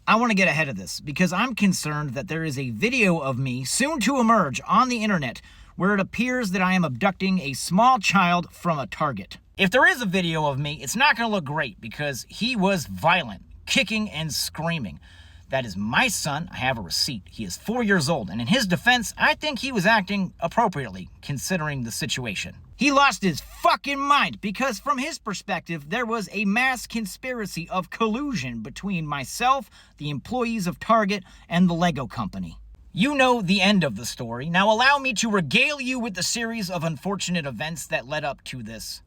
I want to get ahead of this because I'm concerned that there is a video of me soon to emerge on the internet where it appears that I am abducting a small child from a Target. If there is a video of me, it's not going to look great because he was violent, kicking and screaming. That is my son. I have a receipt. He is 4 years old, and in his defense, I think he was acting appropriately considering the situation. He lost his fucking mind because from his perspective, there was a mass conspiracy of collusion between myself, the employees of Target, and the Lego company. You know the end of the story. Now allow me to regale you with the series of unfortunate events that led up to this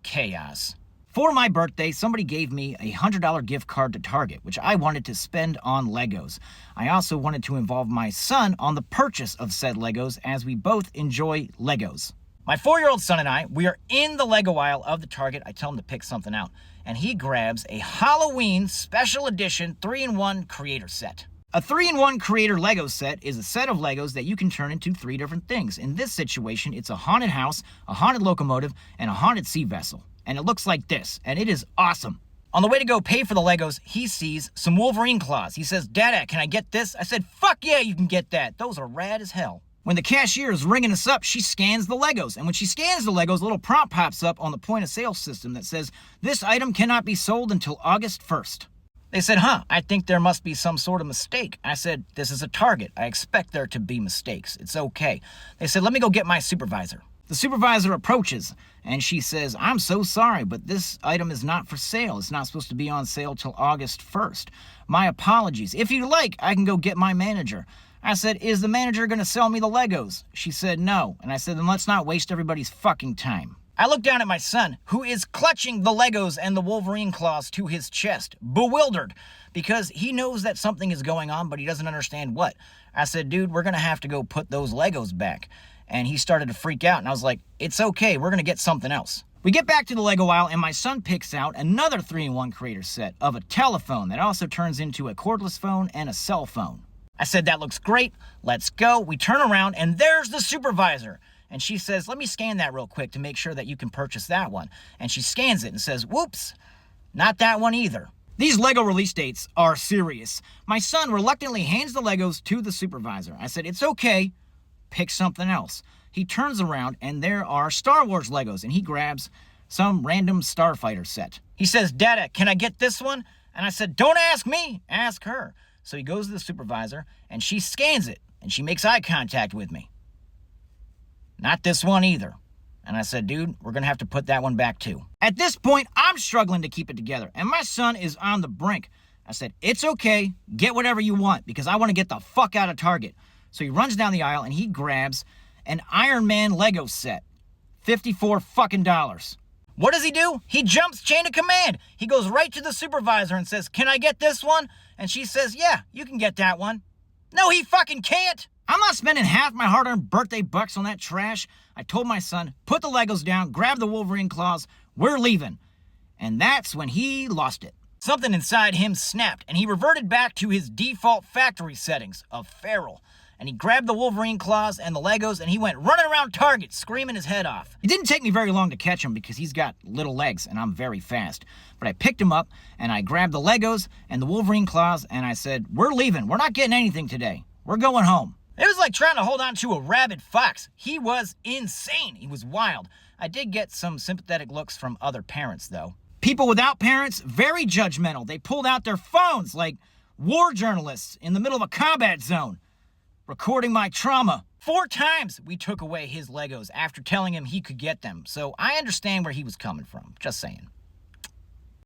chaos. For my birthday, somebody gave me a $100 gift card to Target, which I wanted to spend on Legos. I also wanted to involve my son on the purchase of said Legos as we both enjoy Legos. My 4-year-old son and I, we are in the Lego aisle of the Target. I tell him to pick something out, and he grabs a Halloween special edition 3-in-1 creator set. A 3-in-1 creator Lego set is a set of Legos that you can turn into 3 different things. In this situation, it's a haunted house, a haunted locomotive, and a haunted sea vessel. And it looks like this, and it is awesome. On the way to go pay for the Legos, he sees some Wolverine claws. He says, "Dada, can I get this?" I said, "Fuck yeah, you can get that. Those are rad as hell." When the cashier is ringing us up, she scans the Legos. And when she scans the Legos, a little prompt pops up on the point of sale system that says, "This item cannot be sold until August 1st. They said, I think there must be some sort of mistake. I said, "This is a Target. I expect there to be mistakes. It's okay." They said, "Let me go get my supervisor." The supervisor approaches, and she says, "I'm so sorry, but this item is not for sale. It's not supposed to be on sale till August 1st. My apologies. If you like, I can go get my manager." I said, "Is the manager going to sell me the Legos?" She said, "No." And I said, "Then let's not waste everybody's fucking time." I look down at my son, who is clutching the Legos and the Wolverine claws to his chest, bewildered, because he knows that something is going on, but he doesn't understand what. I said, "Dude, we're going to have to go put those Legos back." And he started to freak out, and I was like, "It's okay, we're going to get something else." We get back to the Lego aisle, and my son picks out another 3-in-1 creator set of a telephone that also turns into a cordless phone and a cell phone. I said, "That looks great. Let's go." We turn around, and there's the supervisor. And she says, "Let me scan that real quick to make sure that you can purchase that one." And she scans it and says, "Whoops, not that one either." These Lego release dates are serious. My son reluctantly hands the Legos to the supervisor. I said, "It's okay. Pick something else." He turns around, and there are Star Wars Legos, and he grabs some random starfighter set. He says, "Dada, can I get this one?" And I said, "Don't ask me, ask her." So he goes to the supervisor, and she scans it, and she makes eye contact with me. "Not this one either." And I said, "Dude, we're going to have to put that one back too." At this point, I'm struggling to keep it together, and my son is on the brink. I said, "It's okay. Get whatever you want, because I want to get the fuck out of Target." So he runs down the aisle, and he grabs an Iron Man Lego set. $54 fucking dollars. What does he do? He jumps chain of command. He goes right to the supervisor and says, "Can I get this one?" And she says, "Yeah, you can get that one." No, he fucking can't. I'm not spending half my hard-earned birthday bucks on that trash. I told my son, "Put the Legos down, grab the Wolverine claws, we're leaving." And that's when he lost it. Something inside him snapped, and he reverted back to his default factory settings of feral. And he grabbed the Wolverine claws and the Legos, and he went running around Target, screaming his head off. It didn't take me very long to catch him because he's got little legs, and I'm very fast. But I picked him up, and I grabbed the Legos and the Wolverine claws, and I said, "We're leaving. We're not getting anything today. We're going home." It was like trying to hold on to a rabid fox. He was insane. He was wild. I did get some sympathetic looks from other parents, though. People without parents, very judgmental. They pulled out their phones like war journalists in the middle of a combat zone, recording my trauma. 4 times we took away his Legos after telling him he could get them. So I understand where he was coming from. Just saying.